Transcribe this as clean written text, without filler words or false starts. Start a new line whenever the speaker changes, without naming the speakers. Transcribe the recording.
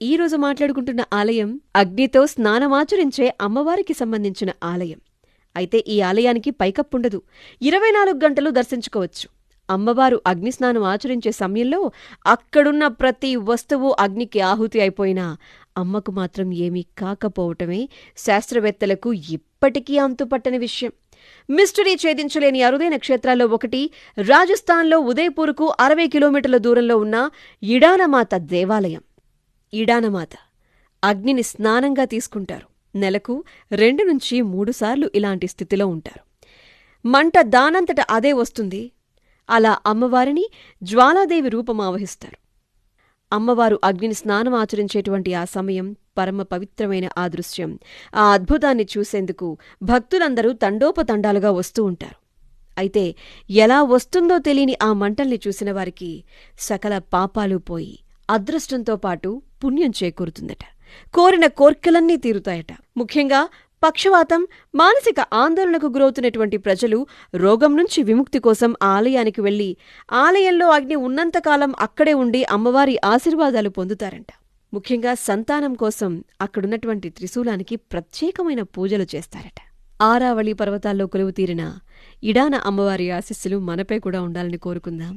ఈరోజు మాట్లాడుకుంటున్న ఆలయం అగ్నితో స్నానమాచరించే అమ్మవారికి సంబంధించిన ఆలయం. అయితే ఈ ఆలయానికి పైకప్పుండదు. 24 గంటలు దర్శించుకోవచ్చు. అమ్మవారు అగ్నిస్నానం ఆచరించే సమయంలో అక్కడున్న ప్రతి వస్తువు అగ్నికి ఆహుతి అయిపోయినా అమ్మకు మాత్రం ఏమీ కాకపోవటమే శాస్త్రవేత్తలకు ఇప్పటికీ అంతుపట్టని విషయం. మిస్టరీ ఛేదించలేని అరుదైన క్షేత్రాల్లో ఒకటి రాజస్థాన్లో ఉదయ్పూర్కు 60 కిలోమీటర్ల దూరంలో ఉన్న ఇడానమాత దేవాలయం. ఇడానమాత అగ్నిని స్నానంగా తీసుకుంటారు. నెలకు 2 నుంచి 3 సార్లు ఇలాంటి స్థితిలో ఉంటారు. మంట దానంతట అదే వస్తుంది. అలా అమ్మవారిని జ్వాలాదేవి రూపం ఆవహిస్తారు. అమ్మవారు అగ్నిని స్నానం ఆచరించేటువంటి ఆ సమయం, పరమ పవిత్రమైన ఆ దృశ్యం, ఆ అద్భుతాన్ని చూసేందుకు భక్తులందరూ తండోపతండాలుగా వస్తూ ఉంటారు. అయితే ఎలా వస్తుందో తెలియని ఆ మంటల్ని చూసిన వారికి సకల పాపాలు పోయి అదృష్టంతో పాటు పుణ్యం చేకూరుతుందట. కోరిన కోర్కెలన్నీ తీరుతాయట. ముఖ్యంగా పక్షవాతం, మానసిక ఆందోళనకు గురవుతున్నటువంటి ప్రజలు రోగం నుంచి విముక్తి కోసం ఆలయానికి వెళ్లి ఆలయంలో అగ్ని ఉన్నంతకాలం అక్కడే ఉండి అమ్మవారి ఆశీర్వాదాలు పొందుతారంట. ముఖ్యంగా సంతానం కోసం అక్కడున్నటువంటి త్రిశూలానికి ప్రత్యేకమైన పూజలు చేస్తారట. ఆరావళి పర్వతాల్లో కొలువుతీరిన ఇడాన అమ్మవారి ఆశీస్సులు మనపై కూడా ఉండాలని కోరుకుందాం.